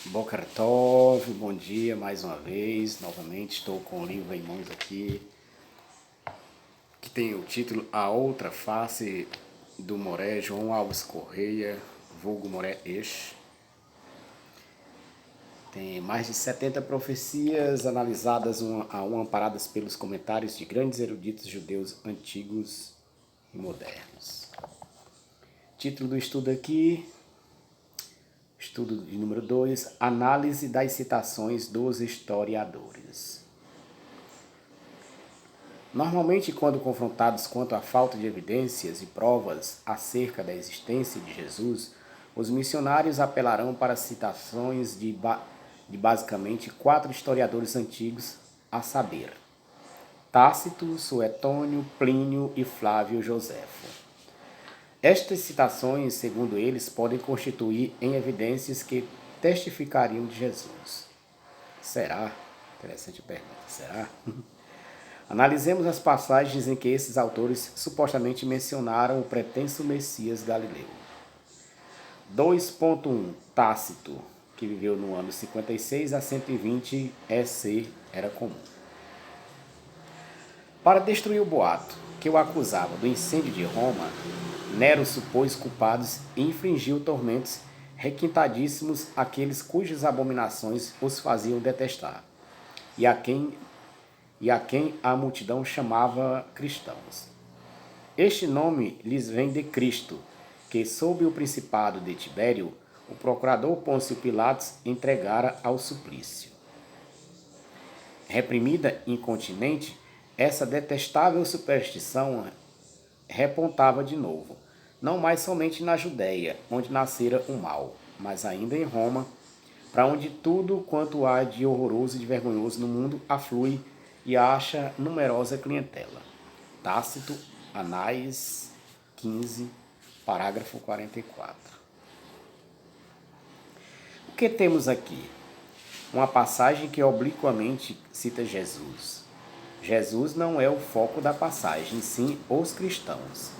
Boker Tov, bom dia mais uma vez. Novamente estou com o livro em mãos aqui, que tem o título A Outra Face do Moré João Alves Correia, vulgo Moré Eix. Tem mais de 70 profecias analisadas uma a uma, amparadas pelos comentários de grandes eruditos judeus antigos e modernos. Título do estudo aqui, estudo de número 2, análise das citações dos historiadores. Normalmente, quando confrontados quanto à falta de evidências e provas acerca da existência de Jesus, os missionários apelarão para citações de basicamente 4 historiadores antigos, a saber, Tácito, Suetônio, Plínio e Flávio Joséfo. Estas citações, segundo eles, podem constituir em evidências que testificariam de Jesus. Será? Interessante pergunta. Será? Analisemos as passagens em que esses autores supostamente mencionaram o pretenso Messias Galileu. 2.1 Tácito, que viveu no ano 56 a 120 EC, era comum. Para destruir o boato que o acusava do incêndio de Roma, Nero supôs culpados e infligiu tormentos requintadíssimos àqueles cujas abominações os faziam detestar, e a quem a multidão chamava cristãos. Este nome lhes vem de Cristo, que, sob o principado de Tibério, o procurador Pôncio Pilatos entregara ao suplício. Reprimida incontinente, essa detestável superstição repontava de novo, não mais somente na Judéia, onde nascera o mal, mas ainda em Roma, para onde tudo quanto há de horroroso e de vergonhoso no mundo aflui e acha numerosa clientela. Tácito, Anais 15, parágrafo 44. O que temos aqui? Uma passagem que obliquamente cita Jesus. Jesus não é o foco da passagem, sim os cristãos.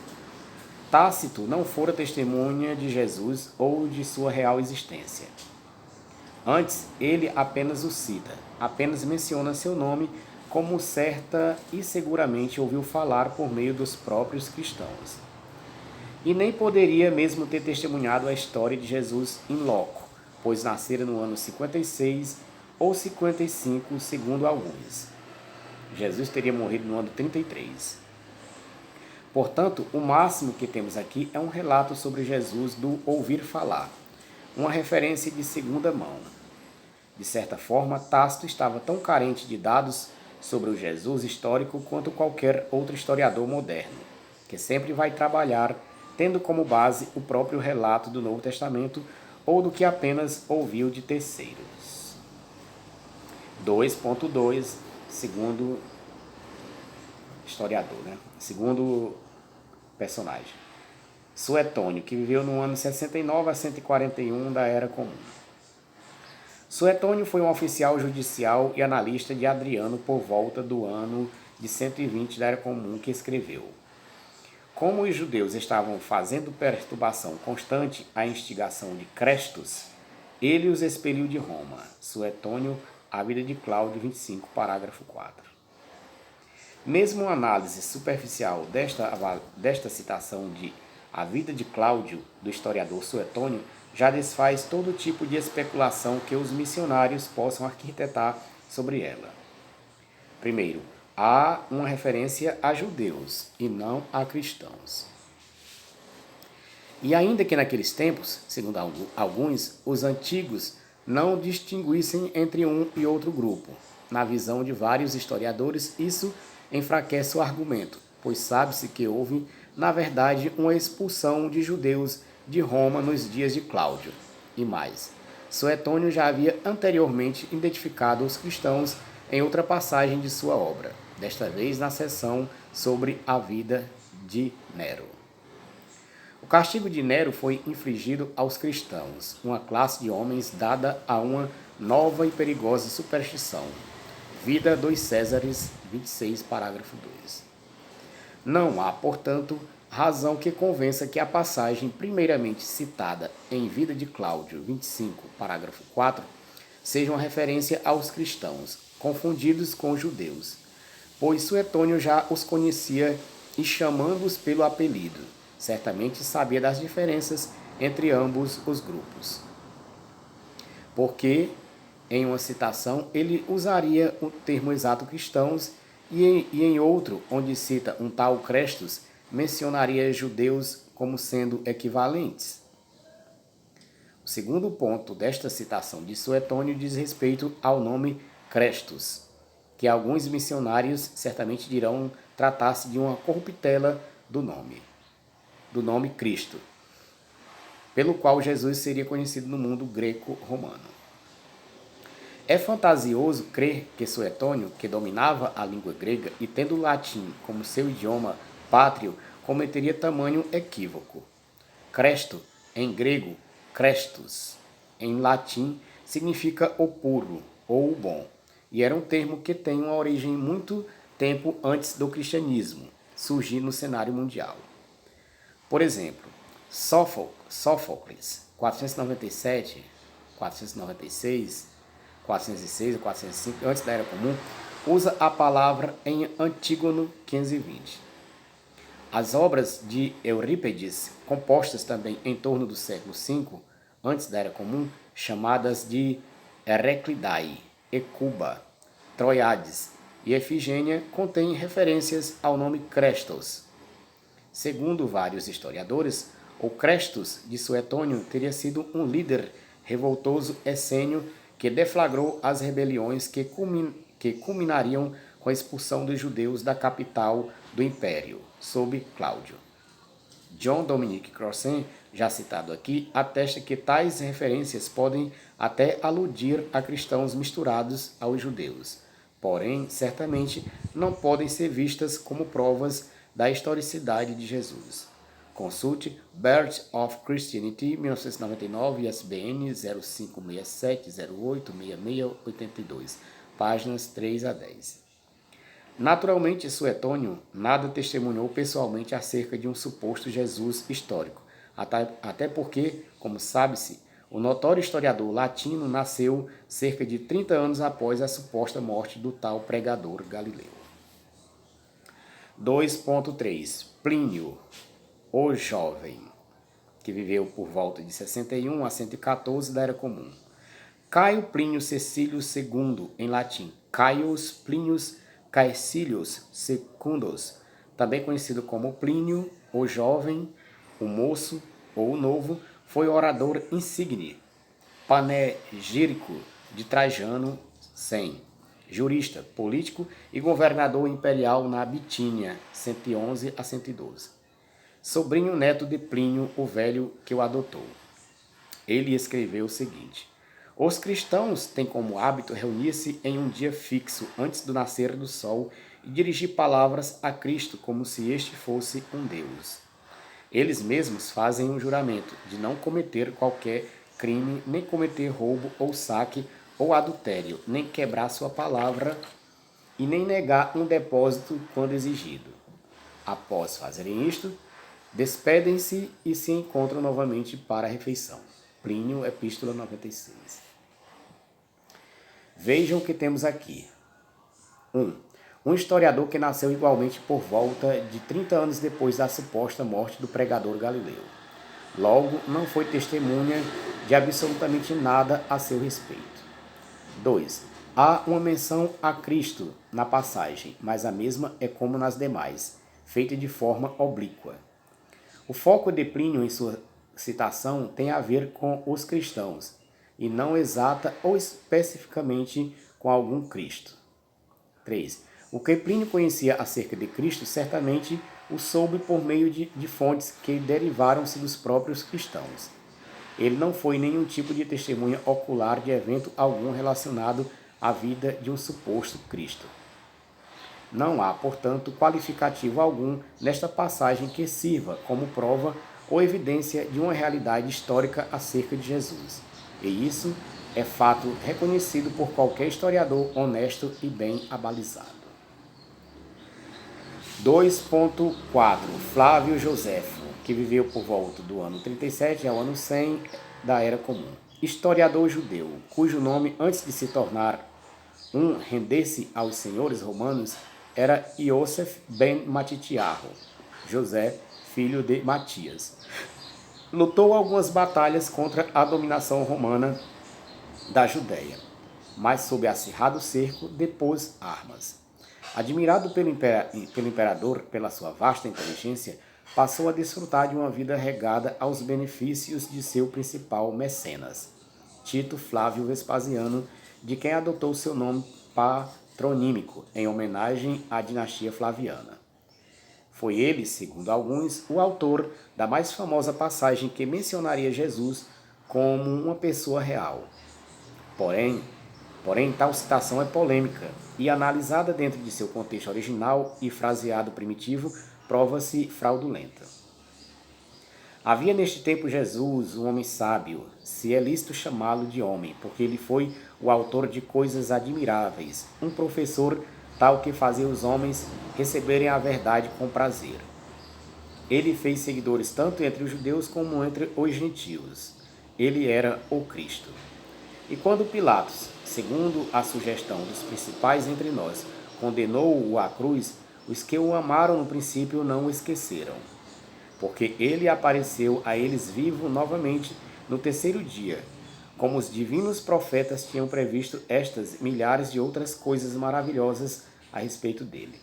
Tácito não fora testemunha de Jesus ou de sua real existência. Antes, ele apenas o cita, apenas menciona seu nome como certa e seguramente ouviu falar por meio dos próprios cristãos. E nem poderia mesmo ter testemunhado a história de Jesus in loco, pois nascera no ano 56 ou 55, segundo alguns. Jesus teria morrido no ano 33. Portanto, o máximo que temos aqui é um relato sobre Jesus do ouvir falar, uma referência de segunda mão. De certa forma, Tácito estava tão carente de dados sobre o Jesus histórico quanto qualquer outro historiador moderno, que sempre vai trabalhar tendo como base o próprio relato do Novo Testamento ou do que apenas ouviu de terceiros. 2.2, segundo historiador, segundo personagem. Suetônio, que viveu no ano 69 a 141 da Era Comum. Suetônio foi um oficial judicial e analista de Adriano por volta do ano de 120 da Era Comum, que escreveu: como os judeus estavam fazendo perturbação constante à instigação de Crestus, ele os expeliu de Roma. Suetônio, A Vida de Cláudio, 25, parágrafo 4. Mesmo uma análise superficial desta citação de A Vida de Cláudio, do historiador Suetônio, já desfaz todo tipo de especulação que os missionários possam arquitetar sobre ela. Primeiro, há uma referência a judeus e não a cristãos. E ainda que naqueles tempos, segundo alguns, os antigos não distinguissem entre um e outro grupo, na visão de vários historiadores, isso enfraquece o argumento, pois sabe-se que houve, na verdade, uma expulsão de judeus de Roma nos dias de Cláudio. E mais, Suetônio já havia anteriormente identificado os cristãos em outra passagem de sua obra, desta vez na seção sobre a vida de Nero. O castigo de Nero foi infligido aos cristãos, uma classe de homens dada a uma nova e perigosa superstição. Vida dos Césares, 26, parágrafo 2. Não há, portanto, razão que convença que a passagem primeiramente citada em Vida de Cláudio 25, parágrafo 4, seja uma referência aos cristãos, confundidos com os judeus, pois Suetônio já os conhecia e, chamando-os pelo apelido, certamente sabia das diferenças entre ambos os grupos. Porque, em uma citação, ele usaria o termo exato cristãos e em outro, onde cita um tal Crestus, mencionaria judeus como sendo equivalentes. O segundo ponto desta citação de Suetônio diz respeito ao nome Crestus, que alguns missionários certamente dirão tratar-se de uma corruptela do nome Cristo, pelo qual Jesus seria conhecido no mundo greco-romano. É fantasioso crer que Suetônio, que dominava a língua grega e tendo o latim como seu idioma pátrio, cometeria tamanho equívoco. Cresto, em grego, Crestus, em latim, significa o puro ou o bom, e era um termo que tem uma origem muito tempo antes do cristianismo surgir no cenário mundial. Por exemplo, Sófocles, 497, 496, 406 e 405, antes da Era Comum, usa a palavra em Antígono 520. As obras de Eurípides, compostas também em torno do século V, antes da Era Comum, chamadas de Heraclidae, Hecuba, Troiades e Efigênia, contêm referências ao nome Crestos. Segundo vários historiadores, o Crestus de Suetônio teria sido um líder revoltoso essênio que deflagrou as rebeliões que culminariam com a expulsão dos judeus da capital do Império, sob Cláudio. John Dominic Crossan, já citado aqui, atesta que tais referências podem até aludir a cristãos misturados aos judeus, porém, certamente, não podem ser vistas como provas da historicidade de Jesus. Consulte Birth of Christianity, 1999, ISBN 0567086682, páginas 3 a 10. Naturalmente, Suetônio nada testemunhou pessoalmente acerca de um suposto Jesus histórico, até porque, como sabe-se, o notório historiador latino nasceu cerca de 30 anos após a suposta morte do tal pregador galileu. 2.3. Plínio, o Jovem, que viveu por volta de 61 a 114 da Era Comum. Caio Plínio Cecílio II, em latim, Caius Plinius Caecilius Secundus, também conhecido como Plínio, o Jovem, o Moço ou o Novo, foi orador insigne, panegírico de Trajano 100, jurista, político e governador imperial na Bitínia, 111 a 112. Sobrinho neto de Plínio o Velho, que o adotou. Ele escreveu o seguinte: os cristãos têm como hábito reunir-se em um dia fixo antes do nascer do sol e dirigir palavras a Cristo como se este fosse um Deus. Eles mesmos fazem um juramento de não cometer qualquer crime, nem cometer roubo ou saque ou adultério, nem quebrar sua palavra e nem negar um depósito quando exigido. Após fazerem isto, despedem-se e se encontram novamente para a refeição. Plínio, Epístola 96. Vejam o que temos aqui. 1. Um historiador que nasceu igualmente por volta de 30 anos depois da suposta morte do pregador galileu. Logo, não foi testemunha de absolutamente nada a seu respeito. 2. Há uma menção a Cristo na passagem, mas a mesma é como nas demais, feita de forma oblíqua. O foco de Plínio em sua citação tem a ver com os cristãos, e não exata ou especificamente com algum Cristo. 3. O que Plínio conhecia acerca de Cristo certamente o soube por meio de fontes que derivaram-se dos próprios cristãos. Ele não foi nenhum tipo de testemunha ocular de evento algum relacionado à vida de um suposto Cristo. Não há, portanto, qualificativo algum nesta passagem que sirva como prova ou evidência de uma realidade histórica acerca de Jesus. E isso é fato reconhecido por qualquer historiador honesto e bem abalizado. 2.4 Flávio Joséfo, que viveu por volta do ano 37 ao ano 100 da Era Comum. Historiador judeu, cujo nome, antes de se tornar render-se aos senhores romanos, era Iosef ben Matitiarro, José, filho de Matias. Lutou algumas batalhas contra a dominação romana da Judéia, mas sob acirrado cerco depôs armas. Admirado pelo imperador pela sua vasta inteligência, passou a desfrutar de uma vida regada aos benefícios de seu principal mecenas, Tito Flávio Vespasiano, de quem adotou seu nome patronímico, em homenagem à dinastia flaviana. Foi ele, segundo alguns, o autor da mais famosa passagem que mencionaria Jesus como uma pessoa real. Porém, tal citação é polêmica e, analisada dentro de seu contexto original e fraseado primitivo, prova-se fraudulenta. Havia neste tempo Jesus, um homem sábio, se é lícito chamá-lo de homem, porque ele foi o autor de coisas admiráveis, um professor tal que fazia os homens receberem a verdade com prazer. Ele fez seguidores tanto entre os judeus como entre os gentios. Ele era o Cristo. E quando Pilatos, segundo a sugestão dos principais entre nós, condenou-o à cruz, os que o amaram no princípio não o esqueceram, porque ele apareceu a eles vivo novamente no terceiro dia, como os divinos profetas tinham previsto estas milhares de outras coisas maravilhosas a respeito dele.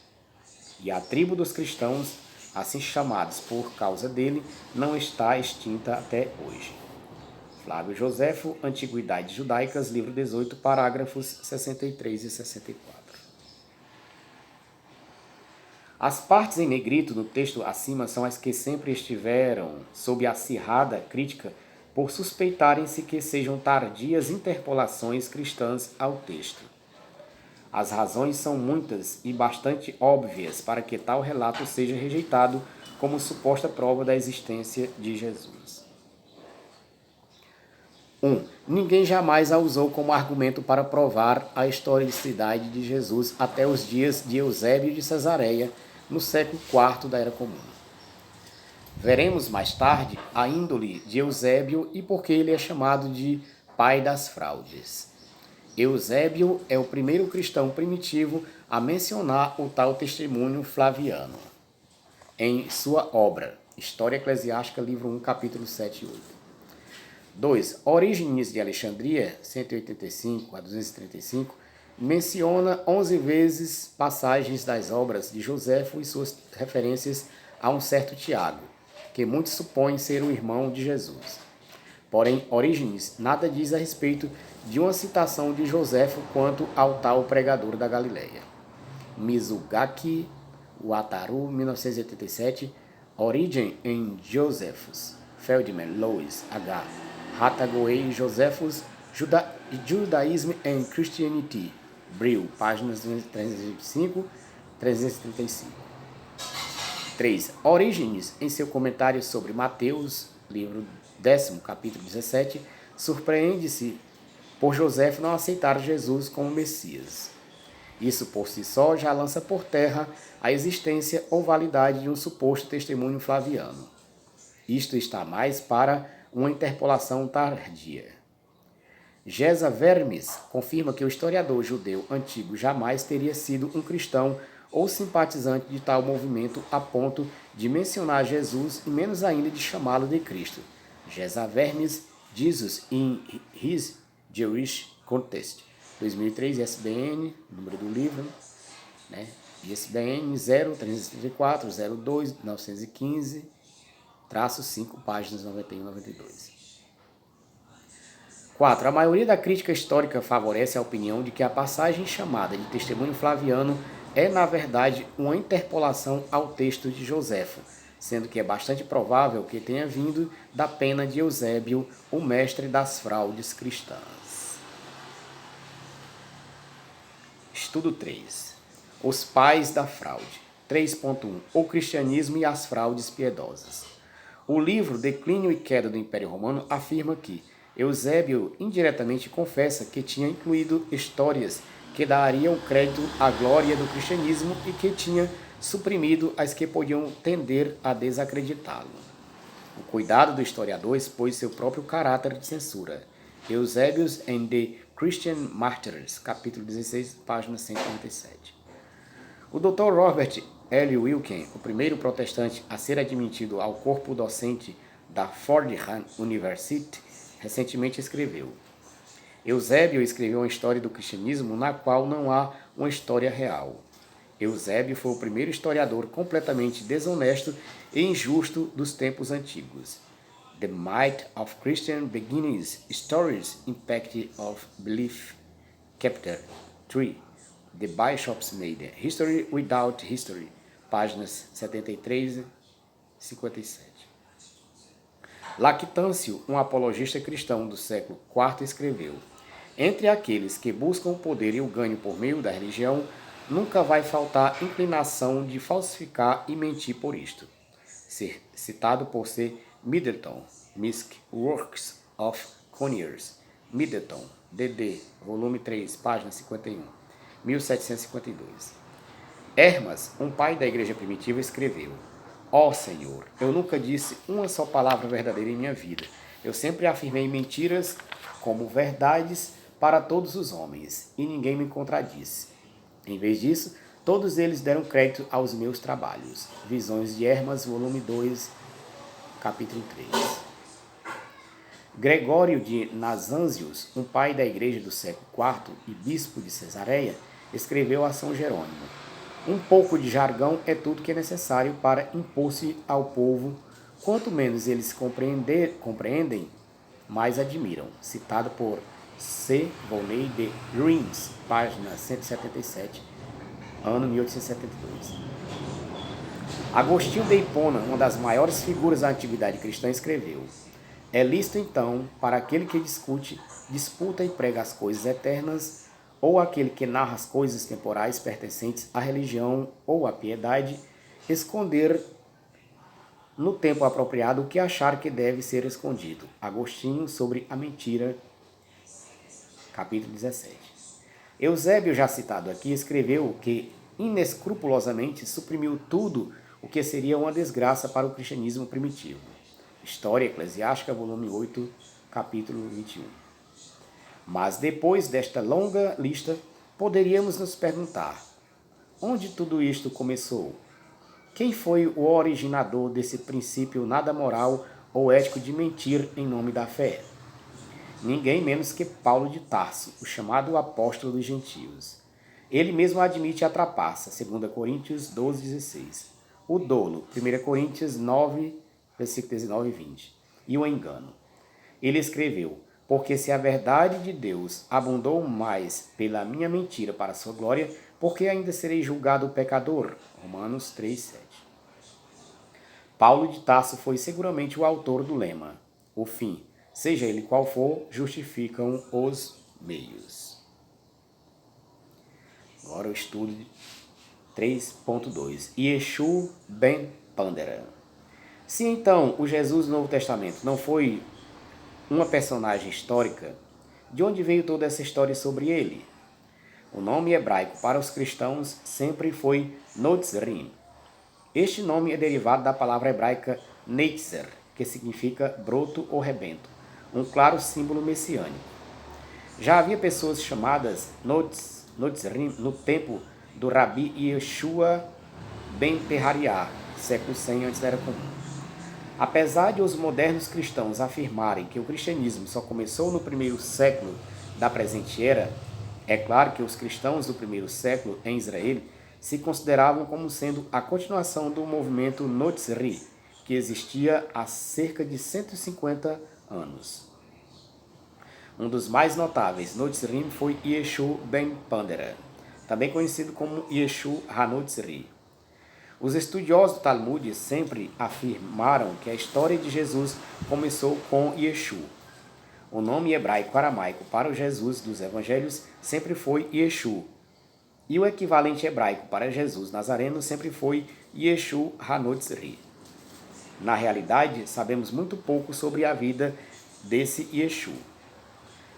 E a tribo dos cristãos, assim chamados por causa dele, não está extinta até hoje. Flávio Joséfo, Antiguidades Judaicas, livro 18, parágrafos 63 e 64. As partes em negrito do texto acima são as que sempre estiveram sob acirrada crítica por suspeitarem-se que sejam tardias interpolações cristãs ao texto. As razões são muitas e bastante óbvias para que tal relato seja rejeitado como suposta prova da existência de Jesus. 1. Ninguém jamais a usou como argumento para provar a historicidade de Jesus até os dias de Eusébio de Cesareia, no século IV da Era Comum. Veremos mais tarde a índole de Eusébio e por que ele é chamado de pai das fraudes. Eusébio é o primeiro cristão primitivo a mencionar o tal testemunho flaviano em sua obra, História Eclesiástica, livro 1, capítulo 7 e 8. 2. Orígenes de Alexandria, 185 a 235, menciona 11 vezes passagens das obras de Joséfo e suas referências a um certo Tiago, que muitos supõem ser o irmão de Jesus. Porém, Orígenes nada diz a respeito de uma citação de Joséfo quanto ao tal pregador da Galileia. Mizugaki Wataru, 1987, Origin in Josephus, Feldman, Louis, H. Hathaway, Josephus, Judaism and Christianity, Brill, páginas 325, 335. 3. Orígenes, em seu comentário sobre Mateus, livro 10, capítulo 17, surpreende-se por Joséfo não aceitar Jesus como Messias. Isso por si só já lança por terra a existência ou validade de um suposto testemunho flaviano. Isto está mais para uma interpolação tardia. Gesa Vermes confirma que o historiador judeu antigo jamais teria sido um cristão ou simpatizante de tal movimento a ponto de mencionar Jesus e menos ainda de chamá-lo de Cristo. Gesa Vermes, Jesus in His Jewish Context, 2003, ISBN, número do livro, né? ISBN 0334 02 915 5, páginas 91 e 92. 4. A maioria da crítica histórica favorece a opinião de que a passagem chamada de testemunho flaviano é, na verdade, uma interpolação ao texto de Joséfo, sendo que é bastante provável que tenha vindo da pena de Eusébio, o mestre das fraudes cristãs. Estudo 3. Os pais da fraude. 3.1. O cristianismo e as fraudes piedosas. O livro Declínio e Queda do Império Romano afirma que Eusébio indiretamente confessa que tinha incluído histórias que dariam crédito à glória do cristianismo e que tinha suprimido as que podiam tender a desacreditá-lo. O cuidado do historiador expôs seu próprio caráter de censura. Eusebius and the Christian Martyrs, capítulo 16, página 137. O Dr. Robert L. Wilken, o primeiro protestante a ser admitido ao corpo docente da Fordham University, recentemente escreveu: Eusébio escreveu uma história do cristianismo na qual não há uma história real. Eusébio foi o primeiro historiador completamente desonesto e injusto dos tempos antigos. The Might of Christian Beginnings, Stories, Impact of Belief, Chapter 3, The Bishop's Maiden, History Without History, páginas 73 e 57. Lactâncio, um apologista cristão do século IV, escreveu: entre aqueles que buscam o poder e o ganho por meio da religião, nunca vai faltar inclinação de falsificar e mentir por isto. Citado por C. Middleton, Misc. Works of Conyers, Middleton, D.D., volume 3, página 51, 1752. Hermas, um pai da igreja primitiva, escreveu: ó Senhor, eu nunca disse uma só palavra verdadeira em minha vida. Eu sempre afirmei mentiras como verdades para todos os homens, e ninguém me contradisse. Em vez disso, todos eles deram crédito aos meus trabalhos. Visões de Hermas, volume 2, capítulo 3. Gregório de Nazianzus, um pai da igreja do século IV e bispo de Cesareia, escreveu a São Jerônimo: um pouco de jargão é tudo que é necessário para impor-se ao povo. Quanto menos eles compreendem, mais admiram. Citado por C. Volney de Reims, página 177, ano 1872. Agostinho de Hipona, uma das maiores figuras da antiguidade cristã, escreveu: é lícito, então, para aquele que disputa e prega as coisas eternas, ou aquele que narra as coisas temporais pertencentes à religião ou à piedade, esconder no tempo apropriado o que achar que deve ser escondido. Agostinho sobre a mentira, capítulo 17. Eusébio, já citado aqui, escreveu que inescrupulosamente suprimiu tudo o que seria uma desgraça para o cristianismo primitivo. História Eclesiástica, volume 8, capítulo 21. Mas depois desta longa lista, poderíamos nos perguntar: onde tudo isto começou? Quem foi o originador desse princípio nada moral ou ético de mentir em nome da fé? Ninguém menos que Paulo de Tarso, o chamado apóstolo dos gentios. Ele mesmo admite a trapaça, 2 Coríntios 12, 16. O dolo, 1 Coríntios 9, versículos 19 e 20. E o engano. Ele escreveu: porque se a verdade de Deus abundou mais pela minha mentira para a sua glória, porque ainda serei julgado pecador. Romanos 3, 7. Paulo de Tarso foi seguramente o autor do lema: o fim, seja ele qual for, justificam os meios. Agora o estudo 3.2. Yeshua ben Pandera. Se então o Jesus do Novo Testamento não foi uma personagem histórica, de onde veio toda essa história sobre ele? O nome hebraico para os cristãos sempre foi Notzrim. Este nome é derivado da palavra hebraica Netzer, que significa broto ou rebento, um claro símbolo messiânico. Já havia pessoas chamadas Notzrim no tempo do Rabi Yeshua ben Perhariah, século 100 antes da Era Comum. Apesar de os modernos cristãos afirmarem que o cristianismo só começou no primeiro século da presente era, é claro que os cristãos do primeiro século em Israel se consideravam como sendo a continuação do movimento Notzri, que existia há cerca de 150 anos. Um dos mais notáveis Notzrim foi Yeshua ben Pandera, também conhecido como Yeshua HaNotzri. Os estudiosos do Talmud sempre afirmaram que a história de Jesus começou com Yeshua. O nome hebraico-aramaico para o Jesus dos evangelhos sempre foi Yeshua. E o equivalente hebraico para Jesus Nazareno sempre foi Yeshua HaNotzri. Na realidade, sabemos muito pouco sobre a vida desse Yeshua.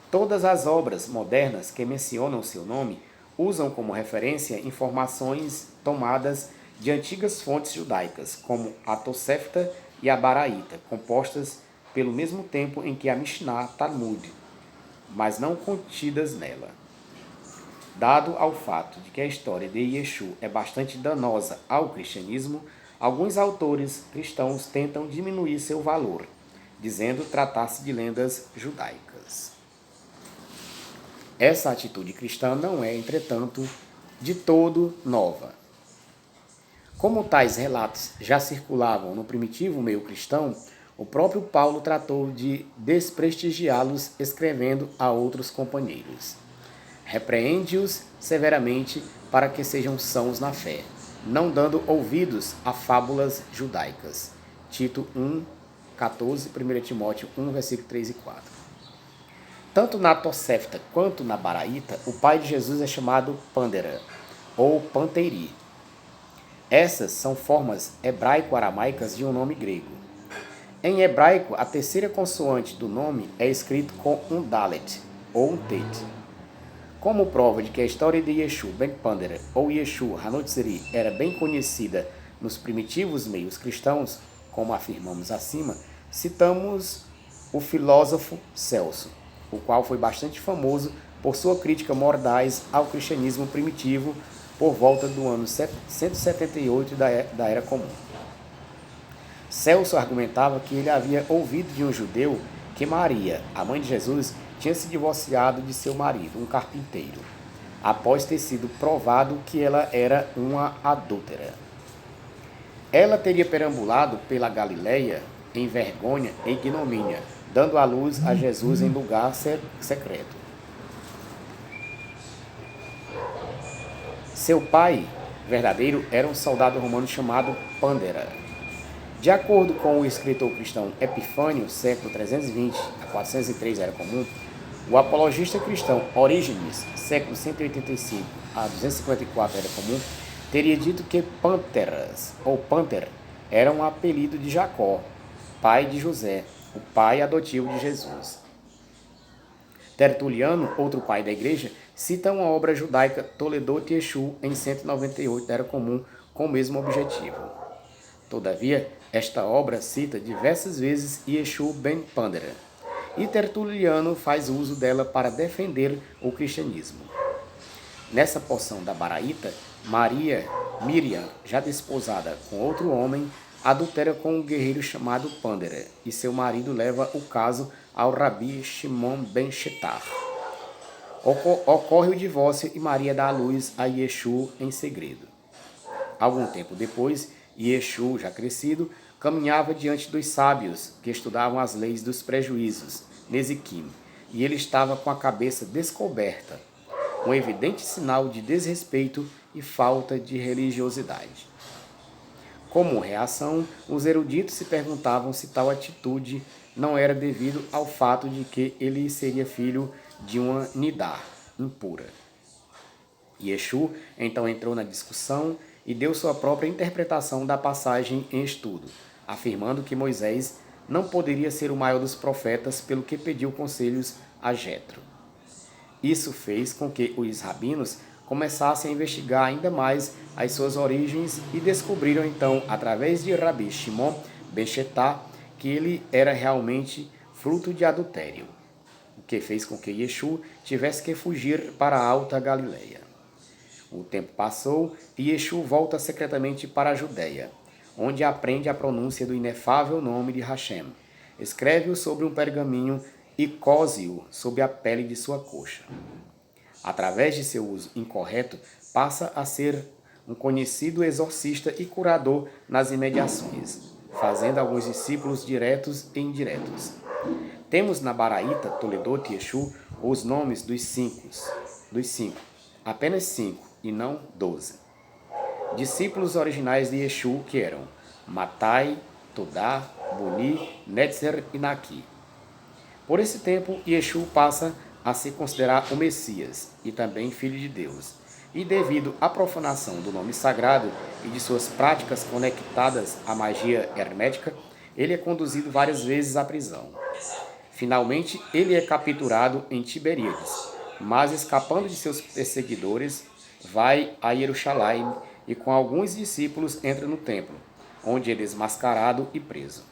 Todas as obras modernas que mencionam seu nome usam como referência informações tomadas de antigas fontes judaicas, como a Tosefta e a Baraíta, compostas pelo mesmo tempo em que a Mishnah Talmud, mas não contidas nela. Dado ao fato de que a história de Yeshu é bastante danosa ao cristianismo, alguns autores cristãos tentam diminuir seu valor, dizendo tratar-se de lendas judaicas. Essa atitude cristã não é, entretanto, de todo nova. Como tais relatos já circulavam no primitivo meio cristão, o próprio Paulo tratou de desprestigiá-los escrevendo a outros companheiros. Repreende-os severamente para que sejam sãos na fé, não dando ouvidos a fábulas judaicas. Tito 1, 14, 1 Timóteo 1, versículo 3 e 4. Tanto na Tosefta quanto na Baraíta, o pai de Jesus é chamado Pandera, ou Panteri. Essas são formas hebraico-aramaicas de um nome grego. Em hebraico, a terceira consoante do nome é escrito com um dalet, ou um tet. Como prova de que a história de Yeshu ben Pandera, ou Yeshu Hanotzeri, era bem conhecida nos primitivos meios cristãos, como afirmamos acima, citamos o filósofo Celso, o qual foi bastante famoso por sua crítica mordaz ao cristianismo primitivo por volta do ano 178 da Era Comum. Celso argumentava que ele havia ouvido de um judeu que Maria, a mãe de Jesus, tinha se divorciado de seu marido, um carpinteiro, após ter sido provado que ela era uma adúltera. Ela teria perambulado pela Galileia em vergonha e ignomínia, dando à luz a Jesus em lugar secreto. Seu pai verdadeiro era um soldado romano chamado Pandera. De acordo com o escritor cristão Epifânio, século 320 a 403 Era Comum, o apologista cristão Orígenes, século 185 a 254 Era Comum, teria dito que Pânteras, ou Pânter, era um apelido de Jacó, pai de José, o pai adotivo de Jesus. Tertuliano, outro pai da igreja, cita uma obra judaica Toledot Yeshu em 198 Era Comum com o mesmo objetivo. Todavia, esta obra cita diversas vezes Yeshu ben Pandera, e Tertuliano faz uso dela para defender o cristianismo. Nessa porção da Baraíta, Miriam, já desposada com outro homem, adultera com um guerreiro chamado Pandera, e seu marido leva o caso ao Rabi Shimon ben Shetar. Ocorre o divórcio e Maria dá à luz a Yeshu em segredo. Algum tempo depois, Yeshu, já crescido, caminhava diante dos sábios que estudavam as leis dos prejuízos, Neziquim, e ele estava com a cabeça descoberta, um evidente sinal de desrespeito e falta de religiosidade. Como reação, os eruditos se perguntavam se tal atitude não era devido ao fato de que ele seria filho de uma nidar impura. Yeshu então entrou na discussão e deu sua própria interpretação da passagem em estudo, afirmando que Moisés não poderia ser o maior dos profetas pelo que pediu conselhos a Jetro. Isso fez com que os rabinos começassem a investigar ainda mais as suas origens e descobriram então, através de Rabi Shimon ben Shetar, que ele era realmente fruto de adultério, o que fez com que Yeshu tivesse que fugir para a Alta Galileia. O tempo passou e Yeshu volta secretamente para a Judéia, onde aprende a pronúncia do inefável nome de Hashem. Escreve-o sobre um pergaminho e cose-o sob a pele de sua coxa. Através de seu uso incorreto, passa a ser um conhecido exorcista e curador nas imediações, fazendo alguns discípulos diretos e indiretos. Temos na Baraíta, Toledot e Yeshu os nomes dos cinco, apenas 5 e não 12. Discípulos originais de Yeshu que eram Matai, Todá, Buni, Netzer e Naqui. Por esse tempo, Yeshu passa a se considerar o Messias e também Filho de Deus. E devido à profanação do nome sagrado e de suas práticas conectadas à magia hermética, ele é conduzido várias vezes à prisão. Finalmente, ele é capturado em Tiberíades, mas escapando de seus perseguidores, vai a Jerusalém e com alguns discípulos entra no templo, onde ele é desmascarado e preso.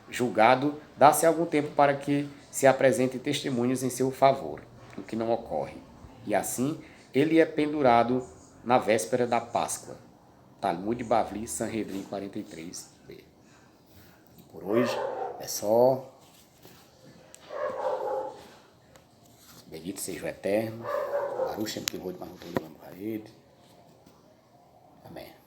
Julgado, dá-se algum tempo para que se apresentem testemunhos em seu favor, o que não ocorre. E assim, ele é pendurado na véspera da Páscoa. Talmud Bavli, Sanhedrin 43b. Por hoje é só. Bendito seja o Eterno. Baruch Shem Kivod Malchut Olam Vaed. Amém.